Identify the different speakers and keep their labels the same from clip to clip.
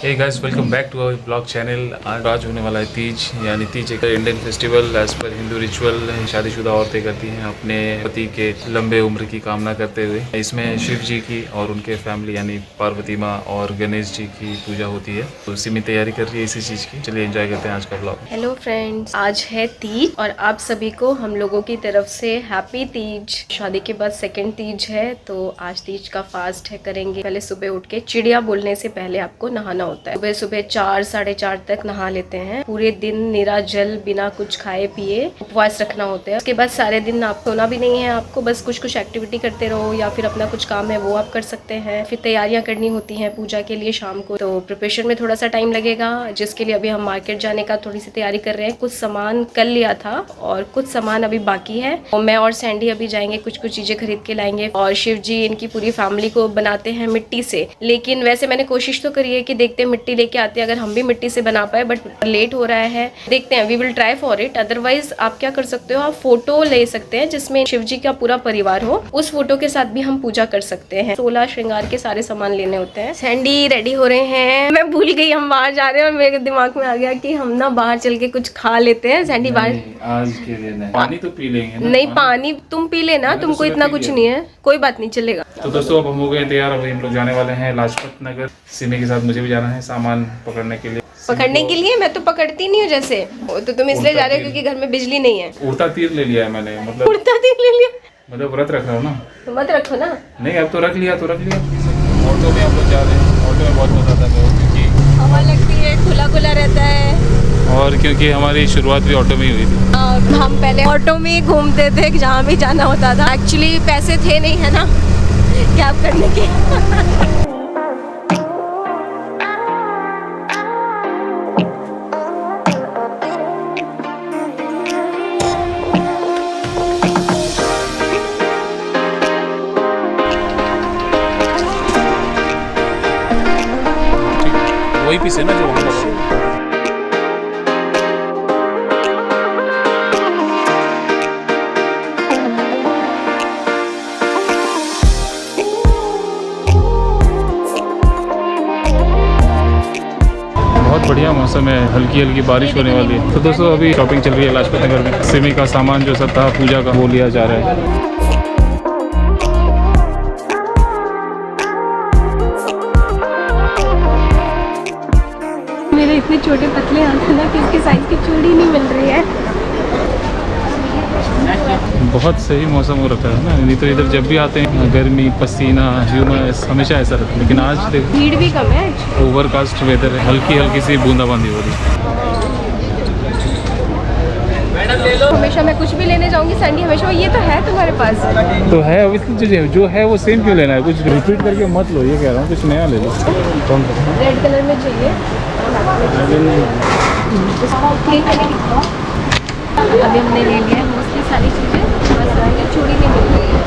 Speaker 1: Hey guys, welcome back to our blog channel. आज होने वाला है तीज, यानी तीज एक Indian festival as per Hindu ritual शादीशुदा औरतें करती हैं अपने पति के लंबे उम्र की कामना करते हुए। इसमें शिव जी की और उनके फैमिली यानी पार्वती माँ और गणेश जी की पूजा होती है। तो सिमी तैयारी कर रही है इसी चीज़ की। चलिए एंजॉय करते हैं आज का ब्लॉग।
Speaker 2: हेलो फ्रेंड्स, आज है तीज और आप सभी को हम लोगों की तरफ से हैप्पी तीज। शादी के बाद सेकंड तीज है, तो आज तीज का फास्ट है करेंगे। पहले सुबह उठ के चिड़िया बोलने से पहले आपको नहाना होता है। सुबह सुबह 4 साढ़े 4 तक नहा लेते हैं। पूरे दिन निरा जल बिना कुछ खाए पिए उपवास रखना होता है। उसके बाद सारे दिन आपको सोना भी नहीं है, आपको बस कुछ कुछ एक्टिविटी करते रहो या फिर अपना कुछ काम है वो आप कर सकते हैं। फिर तैयारियां करनी होती हैं पूजा के लिए शाम को, तो प्रिपरेशन में थोड़ा सा टाइम लगेगा, जिसके लिए अभी हम मार्केट जाने का थोड़ी सी तैयारी कर रहे हैं। कुछ सामान कल लिया था और कुछ सामान अभी बाकी है। और मैं और सैंडी अभी जाएंगे, कुछ कुछ चीजें खरीद के लाएंगे। और शिव जी इनकी पूरी फैमिली को बनाते हैं मिट्टी से, लेकिन वैसे मैंने कोशिश तो करी है कि देखते मिट्टी लेके आते हैं अगर हम भी मिट्टी से बना पाए, बट लेट हो रहा है। देखते हैं, we will try for it. Otherwise आप क्या कर सकते हो, आप फोटो ले सकते हैं जिसमें शिव जी का पूरा परिवार हो। उस फोटो के साथ भी हम पूजा कर सकते हैं। 16 श्रृंगार के सारे सामान लेने होते हैं। सैंडी रेडी हो रहे हैं। मैं भूल गई हम बाहर जा रहे हैं और मेरे दिमाग में आ गया कि हम ना बाहर चल के कुछ खा लेते हैं। सैंडी बाहर
Speaker 1: आज के दिन है, पानी तो पी लेंगे ना?
Speaker 2: नहीं, पानी तुम पी लेना, तुमको इतना कुछ नहीं है, कोई बात नहीं, चलेगा।
Speaker 1: तो दोस्तों अब हम हो गए तैयार। अभी हम लोग जाने वाले हैं लाजपत नगर। सिमी के साथ मुझे भी जाना है सामान पकड़ने के लिए।
Speaker 2: पकड़ने के लिए मैं तो पकड़ती नहीं हूँ जैसे, तो तुम इसलिए जा रहे हो क्योंकि घर में बिजली नहीं है।
Speaker 1: उड़ता तीर ले लिया है मैंने, मतलब
Speaker 2: उड़ता तीर ले लिया,
Speaker 1: मतलब व्रत रख रहा हूँ ना।
Speaker 2: तो मत रखो ना।
Speaker 1: नहीं, अब तो रख लिया तो रख लिया। ऑटो में हम लोग जा रहे हैं। ऑटो में बहुत मजा आता है क्योंकि
Speaker 2: हवा लगती है, खुला खुला रहता है।
Speaker 1: और क्योंकि हमारी शुरुआत भी ऑटो में ही हुई थी।
Speaker 2: हम पहले ऑटो में ही घूमते थे जहाँ भी जाना होता था। एक्चुअली पैसे थे नहीं, है ना, कैब करने के।
Speaker 1: वही पीस है ना जो वहाँ लगा। बहुत बढ़िया मौसम है, हल्की हल्की बारिश होने वाली है। तो दोस्तों अभी शॉपिंग चल रही है लाजपत नगर में। सिमी का सामान जो सब था पूजा का वो लिया जा रहा है।
Speaker 2: मेरे इतने छोटे पतले हाथ है ना कि इसके साइज की चूड़ी नहीं मिल रही है।
Speaker 1: बहुत सही मौसम हो रखा है ना, नहीं तो इधर जब भी आते हैं गर्मी पसीना ह्यूमस हमेशा ऐसा रहता है। लेकिन आज देखो
Speaker 2: भीड़ भी कम है,
Speaker 1: ओवरकास्ट वेदर है, हल्की हल्की सी बूंदाबांदी हो रही है।
Speaker 2: हमेशा मैं कुछ भी लेने जाऊंगी सैंडी हमेशा ये तो है तुम्हारे पास,
Speaker 1: तो है ऑब्वियसली, जो है वो सेम क्यों लेना है? कुछ रिपीट करके मत लो, ये कह रहा हूँ, कुछ नया ले लो। कौन सा?
Speaker 2: रेड कलर में चाहिए। अभी हमने ले लिया है मोस्टली सारी चीज़ें, बस चूड़ी नहीं मिल रही है।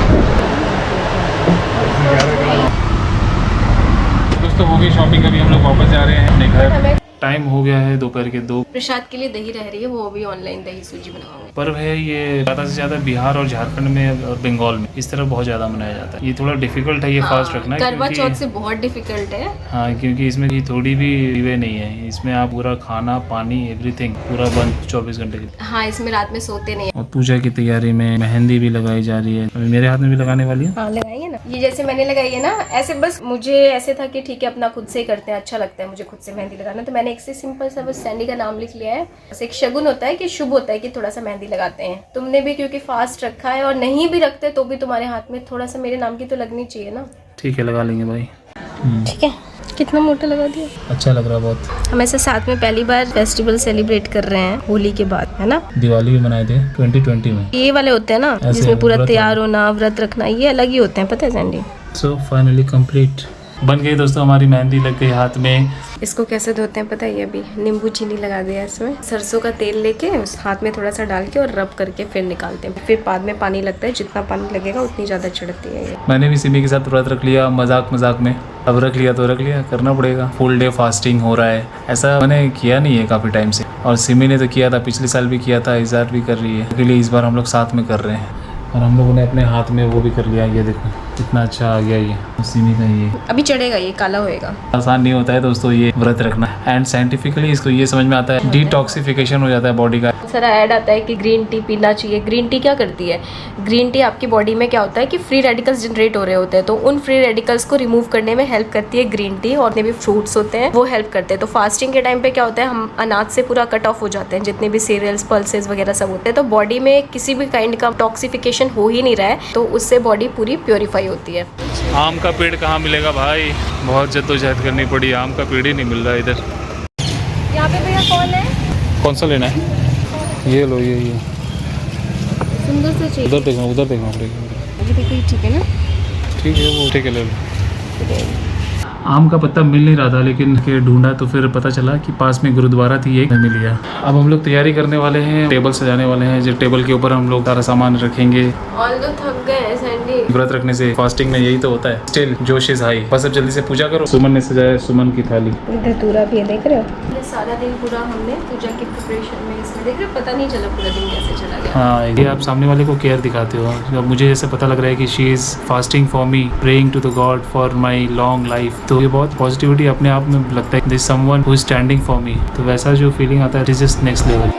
Speaker 1: दोस्तों हो गई शॉपिंग, अभी हम लोग वापस जा रहे हैं अपने घर। टाइम हो गया है दोपहर के 2।
Speaker 2: प्रसाद के लिए दही रह रही है, वो भी ऑनलाइन दही सूजी बनाऊंगी।
Speaker 1: पर्व है ये ज़्यादा से ज़्यादा बिहार और झारखंड में और बंगाल में इस तरह बहुत ज़्यादा मनाया जाता है। ये थोड़ा डिफिकल्ट है ये फास्ट रखना,
Speaker 2: करवा चौथ से बहुत डिफिकल्ट है।
Speaker 1: हाँ, क्योंकि इसमें थोड़ी भी वे नहीं है। इसमें आप पूरा खाना पानी एवरीथिंग पूरा बंद 24 घंटे की।
Speaker 2: हाँ, इसमें रात में सोते नहीं।
Speaker 1: और पूजा की तैयारी में मेहंदी भी लगाई जा रही है। अभी मेरे हाथ में भी लगाने वाली है।
Speaker 2: हाँ, लगाइए ना। ये जैसे मैंने लगाई है ना, ऐसे बस मुझे ऐसे था कि ठीक है अपना खुद से ही करते हैं, अच्छा लगता है मुझे खुद से मेहंदी लगाना, तो मैंने एक से सिंपल सा बस सैंडी का नाम लिख लिया है। बस एक शगुन होता है कि शुभ होता है कि थोड़ा सा मेहंदी लगाते हैं। तुमने भी क्योंकि फास्ट रखा है और नहीं भी रखते तो भी तुम्हारे हाथ में थोड़ा सा मेरे नाम की तो लगनी चाहिए ना।
Speaker 1: ठीक है, लगा लेंगे भाई।
Speaker 2: ठीक है, कितना मोटा लगा दिया,
Speaker 1: अच्छा लग रहा बहुत।
Speaker 2: हम ऐसे साथ में पहली बार फेस्टिवल सेलिब्रेट कर रहे हैं होली के बाद, है ना।
Speaker 1: दिवाली भी मनाए थे 2020 में।
Speaker 2: ये वाले होते हैं ना जिसमें पूरा तैयार होना, व्रत रखना, ये अलग ही होते हैं, पता है सैंडी।
Speaker 1: सो फाइनली कंप्लीट बन गई दोस्तों, हमारी मेहंदी लग गई हाथ में।
Speaker 2: इसको कैसे धोते हैं पता है? ये अभी नींबू चीनी लगा दिया इसमें, सरसों का तेल लेके उस हाथ में थोड़ा सा डाल के और रब करके फिर निकालते हैं। फिर बाद में पानी लगता है, जितना पानी लगेगा उतनी ज्यादा चढ़ती है ये।
Speaker 1: मैंने भी सिमी के साथ व्रत रख लिया मजाक मजाक में। अब रख लिया तो रख लिया, करना पड़ेगा। फुल डे फास्टिंग हो रहा है, ऐसा मैंने किया नहीं है काफी टाइम से। और सिमी ने तो किया था, पिछले साल भी किया था, इस बार भी कर रही है। इसलिए इस बार हम लोग साथ में कर रहे हैं। और हम लोगों ने अपने हाथ में वो भी कर लिया, ये देखो इतना अच्छा आ गया ये सिमी का। ये
Speaker 2: अभी चढ़ेगा, ये काला होएगा।
Speaker 1: आसान नहीं होता है दोस्तों ये व्रत रखना, एंड साइंटिफिकली इसको ये समझ में आता है, डिटॉक्सिफिकेशन हो जाता है बॉडी का।
Speaker 2: सारा ऐड आता है कि ग्रीन टी पीना चाहिए। ग्रीन टी क्या करती है? ग्रीन टी आपकी बॉडी में क्या होता है कि फ्री रेडिकल्स जनरेट हो रहे होते हैं, तो उन फ्री रेडिकल्स को रिमूव करने में हेल्प करती है ग्रीन टी, और जितने भी फ्रूट्स होते हैं वो हेल्प करते हैं। तो फास्टिंग के टाइम पे क्या होता है, हम अनाज से पूरा कट ऑफ हो जाते हैं, जितने भी सीरियल्स पल्सेस वगैरह सब होते हैं, तो बॉडी में किसी भी काइंड का टॉक्सिफिकेशन हो ही नहीं रहा है, तो उससे बॉडी पूरी प्योरीफाई होती है।
Speaker 1: आम का पेड़ कहाँ मिलेगा भाई, बहुत जद्दोजहद करनी पड़ी, आम का पेड़ ही नहीं मिल रहा इधर।
Speaker 2: यहाँ पे भैया कौन है?
Speaker 1: कौन सा लेना है? ये लो, ये
Speaker 2: सुंदर से चाहिए।
Speaker 1: उधर देखो, उधर देखो।
Speaker 2: अभी देखो ये ठीक है ना?
Speaker 1: ठीक है, वो ठीक है, ले लो। आम का पत्ता मिल नहीं रहा था, लेकिन के ढूंढा तो फिर पता चला कि पास में गुरुद्वारा थी, एक मिल गया। अब हम लोग तैयारी करने वाले हैं, टेबल सजाने वाले हैं। जो टेबल के ऊपर हम लोग सारा सामान रखेंगे।
Speaker 2: ऑल तो थक गए हैं सैंडी।
Speaker 1: व्रत रखने से फास्टिंग में यही तो होता है, स्टिल जोश इज हाई। बस अब जल्दी से पूजा करो। सुमन ने सजाया सुमन की थाली।
Speaker 2: धतूरा भी है, देख रहे हो? ये सारा दिन पूरा हमने पूजा की प्रिपरेशन में इसमें, देख रहे हो, पता नहीं चला पूरा दिन कैसे चला गया।
Speaker 1: हाँ, ये आप सामने वाले को केयर दिखाते हो। अब मुझे जैसे पता लग रहा है कि she is fasting for me, praying to the god for my long life. तो ये बहुत पॉजिटिविटी अपने आप में लगता है, this someone who is standing for me. तो वैसा जो फीलिंग आता है, it is just next level.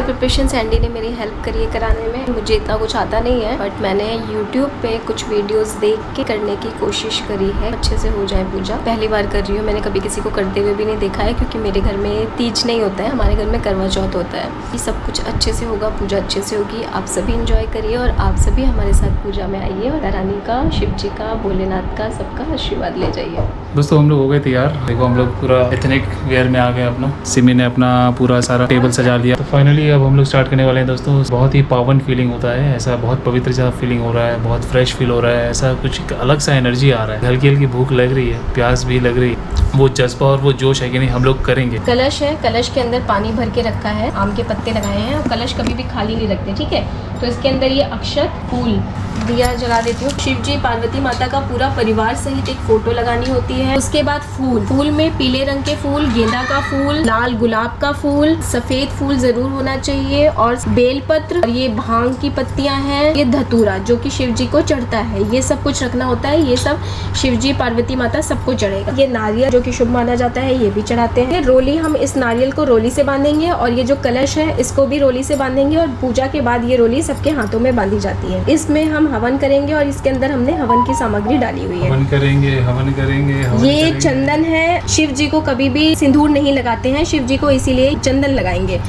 Speaker 2: Preparation Sandy ने मेरी हेल्प करी है कराने में। मुझे इतना कुछ आता नहीं है, बट मैंने YouTube पे कुछ वीडियोस देख के करने की कोशिश करी है, अच्छे से हो जाए पूजा। पहली बार कर रही हूँ, मैंने कभी किसी को करते हुए भी नहीं देखा है, क्योंकि मेरे घर में तीज नहीं होता है, हमारे घर में करवा चौथ होता है। ये सब कुछ अच्छे से होगा, पूजा अच्छे से होगी। आप सभी इंजॉय करिए और आप सभी हमारे साथ पूजा में आइए और रानी का, शिव जी का, भोलेनाथ का, सबका आशीर्वाद ले जाइए।
Speaker 1: दोस्तों हम लोग हो गए तैयार। देखो हम लोग पूरा एथनिक वेयर में आ गए अपना। सिमी ने अपना पूरा सारा टेबल सजा लिया। तो फाइनली अब हम लोग स्टार्ट करने वाले हैं दोस्तों। बहुत ही पावन फीलिंग होता है, ऐसा बहुत पवित्र सा फीलिंग हो रहा है, बहुत फ्रेश फील हो रहा है, ऐसा कुछ अलग सा एनर्जी आ रहा है। हल्की हल्की भूख लग रही है, प्यास भी लग रही है, वो जज्बा और वो जोश है कि नहीं हम लोग करेंगे।
Speaker 2: कलश है, कलश के अंदर पानी भर के रखा है, आम के पत्ते लगाए हैं। कलश कभी भी खाली नहीं रखते, ठीक है? तो इसके अंदर ये अक्षत, फूल, दिया जला देती हूँ। शिव जी, पार्वती माता का पूरा परिवार सहित एक फोटो लगानी होती है। उसके बाद फूल, फूल में पीले रंग के फूल, गेंदा का फूल, लाल गुलाब का फूल, सफेद फूल जरूर होना चाहिए, और बेलपत्र, और ये भांग की पत्तियां हैं, ये धतूरा जो कि शिव जी को चढ़ता है, ये सब कुछ रखना होता है। ये सब शिव जी, पार्वती माता सबको चढ़ेगा। ये नारियल जो कि शुभ माना जाता है, ये भी चढ़ाते हैं। रोली, हम इस नारियल को रोली से बांधेंगे, और ये जो कलश है इसको भी रोली से बांधेंगे, और पूजा के बाद ये रोली सबके हाथों में बांधी जाती है। इसमें हम हवन करेंगे, और इसके अंदर हमने हवन की सामग्री डाली हुई है।
Speaker 1: हवन करेंगे, हवन करेंगे, हवन
Speaker 2: ये
Speaker 1: करेंगे।
Speaker 2: चंदन है। शिव जी को कभी भी सिंदूर नहीं लगाते हैं, शिव जी को इसीलिए चंदन लगाएंगे।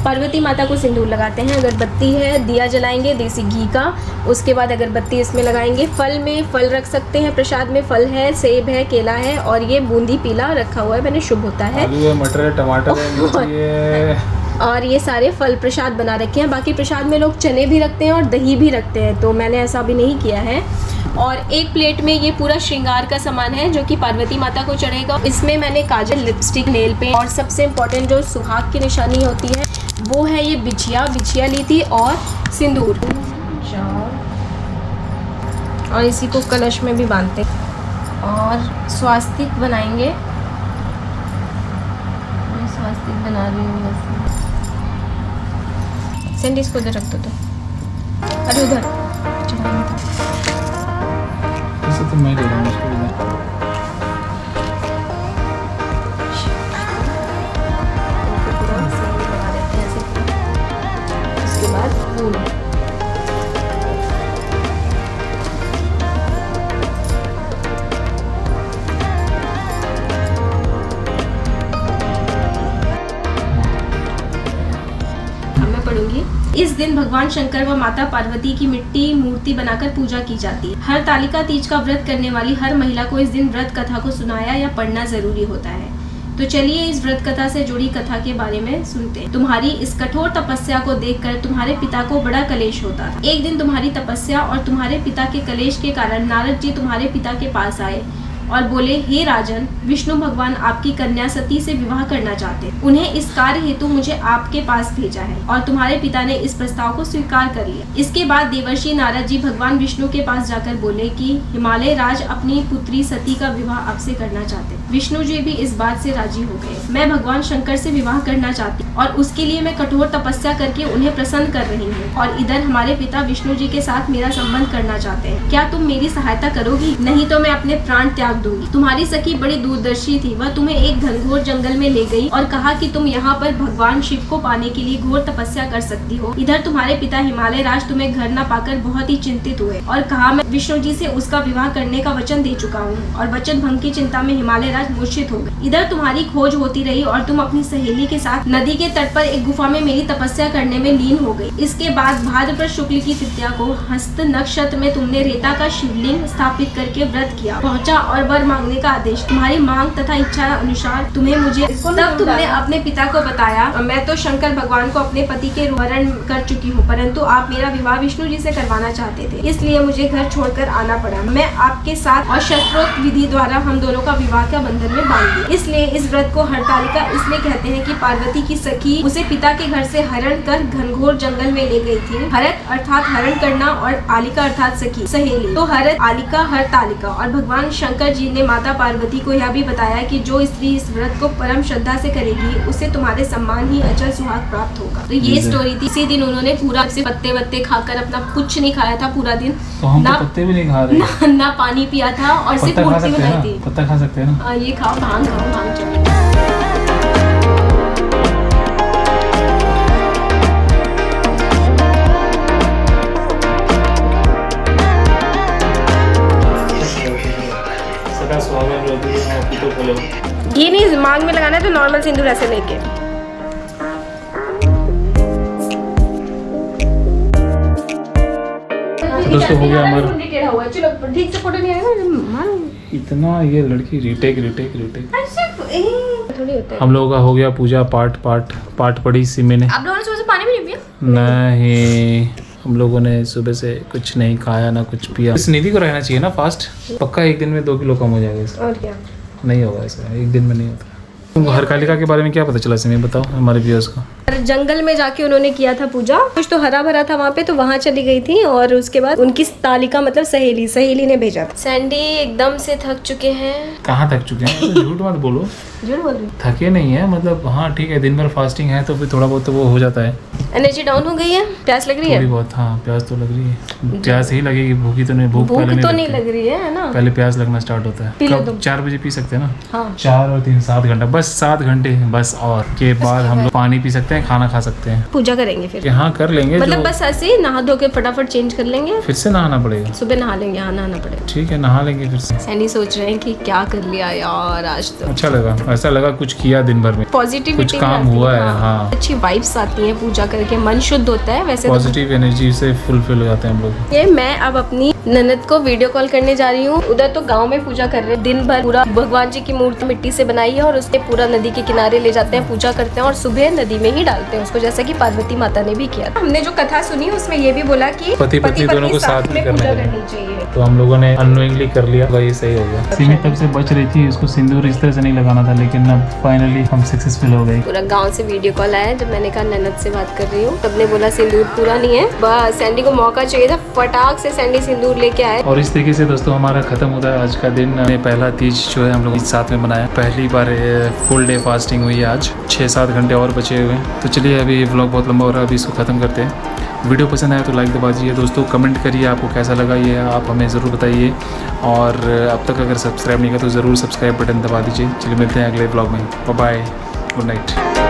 Speaker 2: पार्वती माता को सिंदूर लगाते हैं। अगरबत्ती है, दिया जलाएंगे देसी घी का, उसके बाद अगरबत्ती इसमें लगाएंगे। फल में फल रख सकते हैं, प्रसाद में फल है, सेब है, केला है, और ये बूंदी पीला रखा हुआ है, मैंने शुभ होता है।
Speaker 1: आलू है, मटर है, टमाटर है, मिर्ची है,
Speaker 2: और ये सारे फल प्रसाद बना रखे हैं। बाकी प्रसाद में लोग चने भी रखते हैं और दही भी रखते हैं, तो मैंने ऐसा भी नहीं किया है। और एक प्लेट में ये पूरा श्रृंगार का सामान है जो कि पार्वती माता को चढ़ेगा। इसमें मैंने काजल, लिपस्टिक, नेल पेंट, और सबसे इम्पोर्टेंट जो सुहाग की निशानी होती है वो है ये बिछिया ली थी, और सिंदूर, और इसी को कलश में भी बांधते। और स्वास्तिक बनाएंगे, मैं स्वास्तिक बना रही हूँ। सेंडी इसको उधर रख दो, तो अरे उधर
Speaker 1: तो मैं ले लूँगा उसको इधर।
Speaker 2: उसके बाद फूल, मैं पढ़ूंगी। इस दिन भगवान शंकर व माता पार्वती की मिट्टी मूर्ति बनाकर पूजा की जाती है। हर तालिका तीज का व्रत करने वाली हर महिला को इस दिन व्रत कथा को सुनाया या पढ़ना जरूरी होता है। तो चलिए इस व्रत कथा से जुड़ी कथा के बारे में सुनते हैं। तुम्हारी इस कठोर तपस्या को देखकर तुम्हारे पिता को बड़ा कलेश होता था। एक दिन तुम्हारी तपस्या और तुम्हारे पिता के कलेश के कारण नारद जी तुम्हारे पिता के पास आए और बोले, हे राजन, विष्णु भगवान आपकी कन्या सती से विवाह करना चाहते हैं। उन्हें इस कार्य हेतु मुझे आपके पास भेजा है। और तुम्हारे पिता ने इस प्रस्ताव को स्वीकार कर लिया। इसके बाद देवर्षि नारद जी भगवान विष्णु के पास जाकर बोले कि हिमालय राज अपनी पुत्री सती का विवाह आपसे करना चाहते हैं। विष्णु जी भी इस बात से राजी हो गए। मैं भगवान शंकर से विवाह करना चाहती हूँ और उसके लिए मैं कठोर तपस्या करके उन्हें प्रसन्न कर रही हूँ और इधर हमारे पिता विष्णु जी के साथ मेरा संबंध करना चाहते हैं। क्या तुम मेरी सहायता करोगी? नहीं तो मैं अपने प्राण त्याग दूंगी। तुम्हारी सखी बड़ी दूरदर्शी थी, वह तुम्हें एक घनघोर जंगल में ले गई और कहा कि तुम यहाँ पर भगवान शिव को पाने के लिए घोर तपस्या कर सकती हो। इधर तुम्हारे पिता हिमालय राज तुम्हें घर न पाकर बहुत ही चिंतित हुए और कहा मैं विष्णु जी से उसका विवाह करने का वचन दे चुका हूँ और वचन भंग की चिंता में हिमालय राज मूर्छित हो गए। इधर तुम्हारी खोज होती रही और तुम अपनी सहेली के साथ नदी के तट पर एक गुफा में मेरी तपस्या करने में लीन हो गई। इसके बाद भाद्रपद शुक्ल की तृतीया को हस्त नक्षत्र में तुमने रेता का शिवलिंग स्थापित करके व्रत किया, पहुंचा और वर मांगने का आदेश। तुम्हारी मांग तथा इच्छा अनुसार तुम्हें मुझे तब तुमने अपने पिता को बताया। मैं तो शंकर भगवान को अपने पति के वरण कर चुकी हूँ, परंतु आप मेरा विवाह विष्णु जी से करवाना चाहते थे, इसलिए मुझे घर छोड़कर आना पड़ा। मैं आपके साथ और शस्त्रोक्त विधि द्वारा हम दोनों का विवाह का बंधन में बांध दिया। इसलिए इस व्रत को हरतालिका इसलिए कहते हैं कि पार्वती की सखी उसे पिता के घर से हरण कर घनघोर जंगल में ले गई थी। हरत अर्थात हरण करना और आलिका अर्थात सखी सहेली, तो हरत आलिका हरतालिका। और भगवान शंकर जी ने माता पार्वती को यह भी बताया कि जो स्त्री इस व्रत को परम श्रद्धा से करेगी उसे तुम्हारे सम्मान ही अचल सुहाग प्राप्त होगा। तो ये स्टोरी थी। इसी दिन उन्होंने पूरा से पत्ते वत्ते खाकर अपना कुछ नहीं खाया था पूरा दिन।
Speaker 3: तो हम तो पत्ते भी नहीं खा रहे
Speaker 2: ना पानी पिया था और सिर्फ मूर्ति बनाई थी।
Speaker 3: पत्ता खा सकते हैं ना?
Speaker 2: ये खाओ, भांग खाओ, भांग चढ़ो।
Speaker 3: सदा सुहागन रोती है पीतो बोलो।
Speaker 2: ये नहीं मांग में लगाना है, तो नॉर्मल सिंदूर ऐसे लेके।
Speaker 3: दोस्तों हो गया हमारा।
Speaker 2: चलो ठीक से फोटो नहीं आएगा।
Speaker 3: इतना ये लड़की रिटेक
Speaker 2: थोड़ी होता है।
Speaker 3: हम लोगों का हो गया पूजा पाठ पढ़ी सिमी ने।
Speaker 2: आप लोगों ने सुबह से पानी भी नहीं पिया?
Speaker 3: नहीं, हम लोगों ने सुबह से कुछ नहीं खाया ना कुछ पिया। इस निधि को रहना चाहिए ना फास्ट, पक्का एक दिन में 2 किलो कम हो जाएगा इसका।
Speaker 2: और क्या?
Speaker 3: नहीं होगा ऐसा, एक दिन में नहीं होता। तुमको हरतालिका के बारे में क्या पता चला सिमी, बताओ हमारे व्यूअर्स को।
Speaker 2: जंगल में जाके उन्होंने किया था पूजा, कुछ तो हरा भरा था वहाँ पे, तो वहाँ चली गई थी और उसके बाद उनकी तालिका मतलब सहेली ने भेजा था। सैंडी एकदम से थक चुके हैं।
Speaker 3: कहाँ थक चुके हैं? तो झूठ मत बोलो।
Speaker 2: झूठ बोल रही?
Speaker 3: थके नहीं है, मतलब हाँ ठीक है, दिन भर फास्टिंग है तो फिर थोड़ा बहुत तो वो हो जाता है।
Speaker 2: एनर्जी डाउन हो गई है, प्यास लग रही है
Speaker 3: थोड़ी बहुत। हाँ प्यास तो लग रही है, प्यास ही लगेगी, भूखी तो नहीं। भूख
Speaker 2: तो नहीं लग रही है ना?
Speaker 3: पहले प्यास लगना स्टार्ट होता है। कब? 4 बजे पी सकते हैं ना?
Speaker 2: हाँ।
Speaker 3: 4 और 3 7 घंटा, बस 7 घंटे बस। और के बाद हम लोग पानी पी सकते हैं, खाना खा सकते हैं।
Speaker 2: पूजा करेंगे फिर?
Speaker 3: हाँ कर लेंगे,
Speaker 2: मतलब बस ऐसे नहा धो के फटाफट चेंज कर लेंगे,
Speaker 3: फिर से नहाना पड़ेगा।
Speaker 2: सुबह नहा लेंगे। हाँ नहाना पड़ेगा।
Speaker 3: ठीक है नहा लेंगे फिर से।
Speaker 2: सैंडी सोच रहे हैं कि क्या कर लिया यार आज तो।
Speaker 3: अच्छा लगा, ऐसा लगा कुछ किया दिन भर में,
Speaker 2: पॉजिटिविटी
Speaker 3: कुछ काम हुआ है। हाँ
Speaker 2: अच्छी वाइब्स आती हैं, पूजा करके मन शुद्ध होता है। वैसे
Speaker 3: पॉजिटिव एनर्जी से फुलफिल हो जाते हैं हम लोग।
Speaker 2: ये मैं अब अपनी ननद को वीडियो कॉल करने जा रही हूँ। उधर तो गांव में पूजा कर रहे हैं, दिन भर पूरा भगवान जी की मूर्ति मिट्टी से बनाई है और उसके पूरा नदी के किनारे ले जाते हैं, पूजा करते हैं और सुबह नदी में ही डालते हैं उसको, जैसा कि पार्वती माता ने भी किया। हमने जो कथा सुनी उसमें ये भी बोला कि
Speaker 3: पति पत्नी दोनों को साथ में
Speaker 2: पूजा
Speaker 3: करनी
Speaker 2: करनी चाहिए।
Speaker 3: तो हम लोगों ने अननोइंगली कर लिया, ये सही हो गया। सिमी तब से बच रही थी, उसको सिंदूर इस तरह से नहीं लगाना था, लेकिन अब फाइनली हम सक्सेसफुल हो गए।
Speaker 2: पूरा गांव से वीडियो कॉल आया जब मैंने कहा ननद से बात कर रही हूँ, सबने बोला सिंदूर पूरा नहीं है। बस सैंडी को मौका चाहिए था, फटाक से सैंडी सिंदूर लेके आए।
Speaker 3: और इस तरीके से दोस्तों हमारा खत्म होता है आज का दिन। पहला तीज जो है हम लोग साथ में बनाया, पहली बार फुल डे फास्टिंग हुई है आज। 6-7 घंटे और बचे हुए हैं। तो चलिए अभी व्लॉग बहुत लंबा हो रहा है, अभी इसको ख़त्म करते हैं। वीडियो पसंद आया तो लाइक दबा दीजिए दोस्तों, कमेंट करिए आपको कैसा लगा, ये आप हमें ज़रूर बताइए। और अब तक अगर सब्सक्राइब नहीं किया तो ज़रूर सब्सक्राइब बटन दबा दीजिए। चलिए मिलते हैं अगले व्लॉग में, बाय बाय, गुड नाइट।